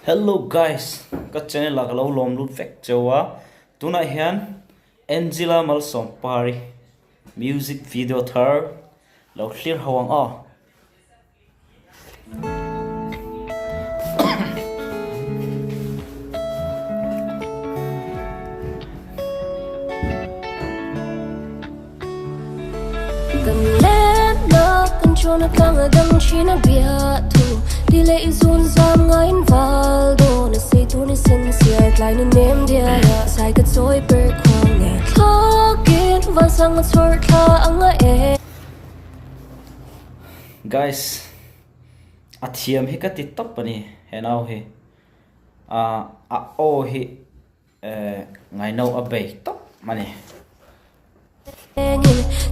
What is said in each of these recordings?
Hello guys, các channel là lâu lom lút vek chawa. Tonight hian Angela MALSAWMPARI music video thar lo clear hawang a. Cần lên nó cần cho nó càng ở đằng chỉ nó bia thu đi lệ zun giam ngay vào đồ nó say tu nó sincere lại nên ném dia ya sai cái dối bể khoang nè khó kiến và sang ngất sort tha ang e Guys, athiam hi ka ti top ani henau hi a o hi ngai no a be top mani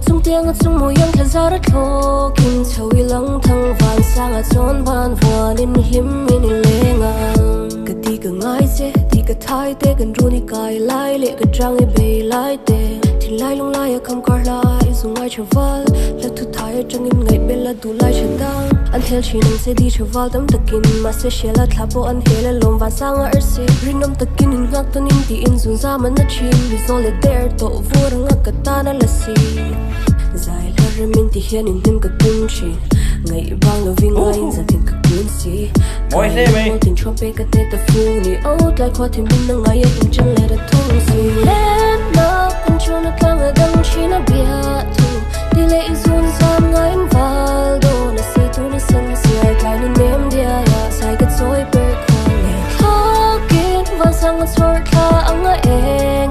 sung tiếng ngất sung mùi yang khen ra đất thô kinh châu y lăng thăng vàng sang ở chốn ban vua nên hiếm mình lệ ngang cái tí cái ngay xe tí cái thái tê gần ru đi cài lại lệ cái trang ấy bề lại tê thì lại lung lại không có lại dùng ai chờ val là thu thái ở trong in ngày bên là đủ lại chờ đang anh theo chỉ nâng sẽ đi chờ val tấm tắc kinh mà sẽ share là tháp bộ anh hết là lom vàng sang ở xe riêng nông tắc kinh in ngắt tôn in tí in dùng ra mà nó chìm vì do là there tổ vua đang ngắt cái ta nó là gì dài là rồi mình thì hiện in thêm cái tung chỉ ngày vang là vì ngay giờ thì cái cuốn gì mỗi thế mày tình cho bé cái tết ta phu ni out lại qua thì mình đang ngay ở trong chân lại đã thông gì lên nó cần cho nó càng ở đằng chỉ nó bia thu đi lệ zun giam ngay vào đồ nó say tu nó sincere lại nên ném dia ya sai cái dối bể khoang nè khó kiến và sang ngất sort tha ang e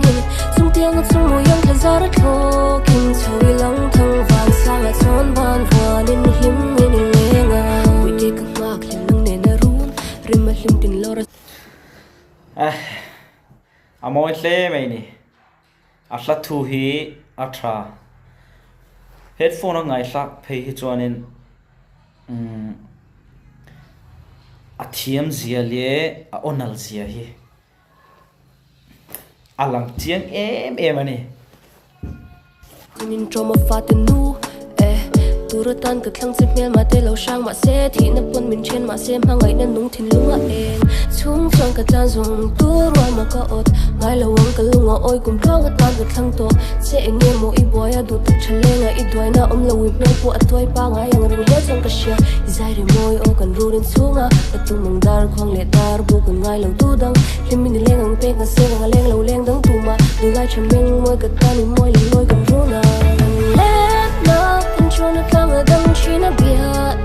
sung tiếng ngất sung mùi yang khen ra đất thô kinh châu y lăng thăng vàng sang ở chốn ban vua nên hiếm mình lệ ngang we take a mark lên nâng nền run rim mà lim tin lor Amawi tle mai ni atla thu hi atra headphone ngai hlak phei hi chuanin athiam zia le a onal zia hi alang chiang em ani in trauma fatin nu turatan ka thlang chip mel ma te lo sang ma se thi na pon min chen ma se ma ngai na nung thin lunga en chung chang ka tan zong tu roi ma ka ot ngai lo wang ka lunga oi kum thang ka tan ka thlang to se enge mo i boya du tak chale nga i doi na lo wi no pu atoi pa ngai ang ring he chang ka sia zai re moi o kan ru rin chunga ka tung mang dar khong le dar bu kan ngai lo tu dang him min leng ang pe ka se nga leng lo leng dang tu ma du lai chem meng moi ka tan ni moi li moi kan ru na cho nó càng ở đằng chỉ nó bia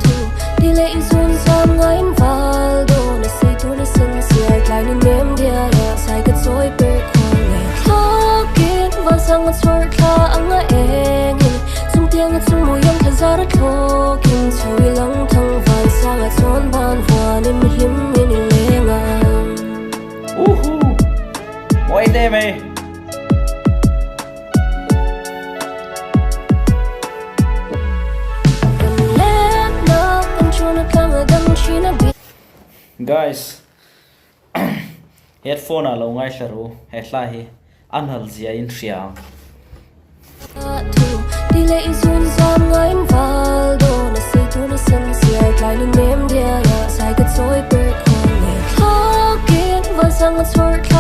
thu đi lệ zun giam ngay vào đồ nó say tu nó sincere lại nên ném dia ya sai cái dối bể khoang nè khó kiến và sang ngất sort tha ang e sung tiếng ngất sung mùi yang khen ra đất thô kinh châu y lăng thăng vàng sang ở chốn ban vua nên hiếm mình lệ ngang mỗi thế mày guys headphone alo ngai sharu hetla hi anhal zia in riang đi lệ zun giam ngay vào đồ nó say tu nó sincere lại nên ném dia ya sai cái dối bể khoang nè khó kiến và sang ngất sort